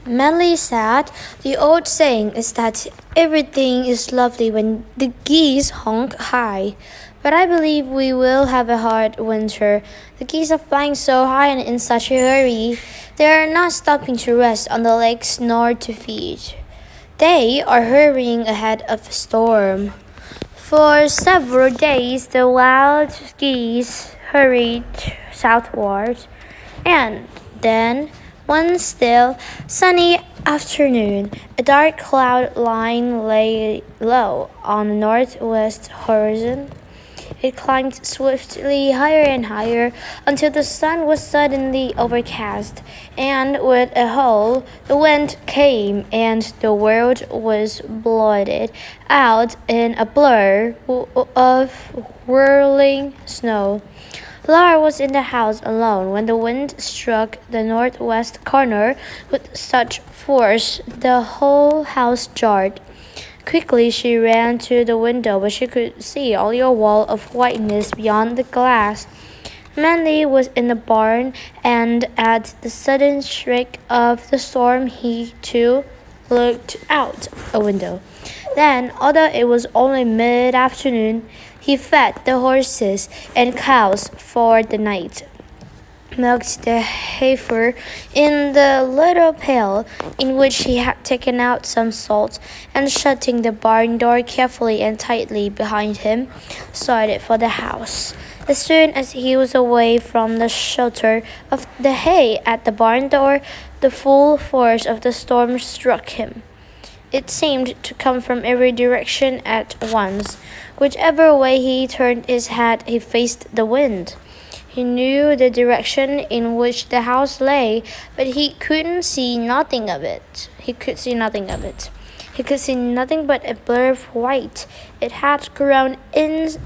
Manly said, "The old saying is that everything is lovely when the geese honk high. But I believe we will have a hard winter. The geese are flying so high and in such a hurry. They are not stopping to rest on the lakes nor to feed. They are hurrying ahead of a storm." For several days, the wild geese hurried southward, and then, one still, sunny afternoon, a dark cloud line lay low on the northwest horizon. It climbed swiftly higher and higher until the sun was suddenly overcast, and with a howl, the wind came, and the world was blotted out in a blur of whirling snow. Laura was in the house alone when the wind struck the northwest corner with such force the whole house jarred. Quickly she ran to the window, but she could see only a wall of whiteness beyond the glass. Manly was in the barn, and at the sudden shriek of the storm he too looked out a window. Then, although it was only mid-afternoon, he fed the horses and cows for the night, milked the heifer in the little pail in which he had taken out some salt, and shutting the barn door carefully and tightly behind him, started for the house. As soon as he was away from the shelter of the hay at the barn door, the full force of the storm struck him. It seemed to come from every direction at once. Whichever way he turned his head, he faced the wind. He knew the direction in which the house lay, but he could see nothing of it. He could see nothing but a blur of white. It had grown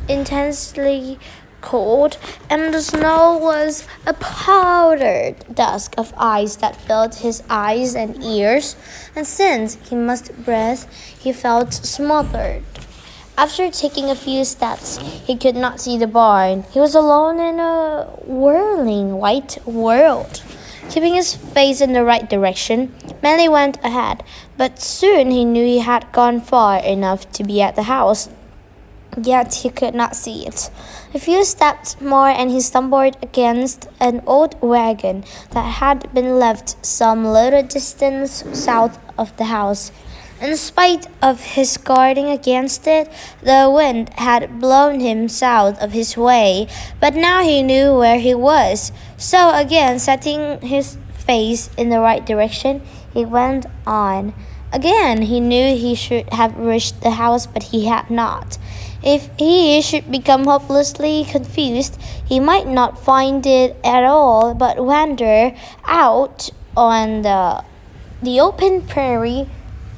intensely cold, and the snow was a powdered dusk of ice that filled his eyes and ears, and since he must breathe, he felt smothered. After taking a few steps, he could not see the barn. He was alone in a whirling white world. Keeping his face in the right direction, Manly went ahead, but soon he knew he had gone far enough to be at the house. Yet he could not see it. A few steps more and he stumbled against an old wagon that had been left some little distance south of the house. In spite of his guarding against it, the wind had blown him south of his way, but now he knew where he was. So again, setting his face in the right direction, he went on. Again, he knew he should have reached the house, but he had not. If he should become hopelessly confused, he might not find it at all, but wander out on the open prairie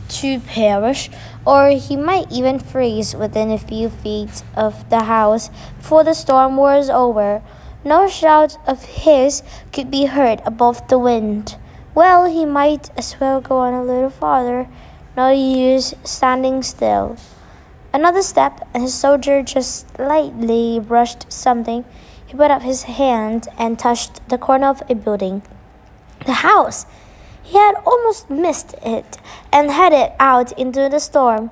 to perish, or he might even freeze within a few feet of the house before the storm was over. No shout of his could be heard above the wind. Well, he might as well go on a little farther. No use standing still. Another step, and his soldier just lightly brushed something. He put up his hand and touched the corner of a building. The house! He had almost missed it and headed out into the storm.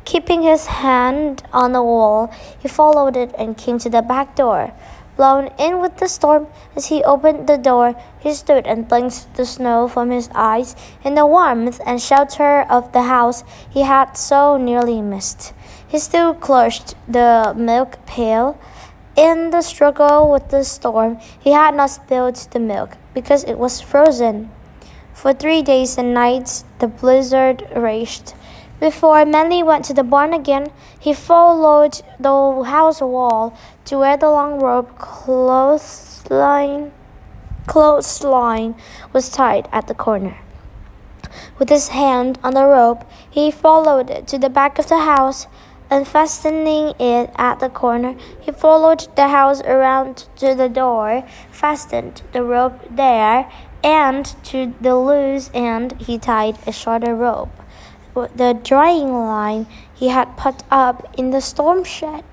Keeping his hand on the wall, he followed it and came to the back door. Blown in with the storm, as he opened the door, he stood and blinked the snow from his eyes in the warmth and shelter of the house he had so nearly missed. He still clutched the milk pail. In the struggle with the storm, he had not spilled the milk because it was frozen. For 3 days and nights, the blizzard raged. Before Manly went to the barn again, he followed the house wall to where the long rope clothesline was tied at the corner. With his hand on the rope, he followed it to the back of the house. Unfastening it at the corner, he followed the house around to the door, fastened the rope there, and to the loose end he tied a shorter rope. The drying line he had put up in the storm shed.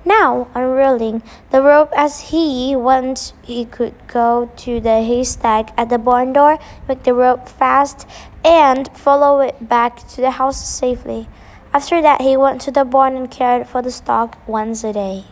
Now, unrolling the rope as he went, he could go to the haystack at the barn door, make the rope fast, and follow it back to the house safely. After that, he went to the barn and cared for the stock once a day.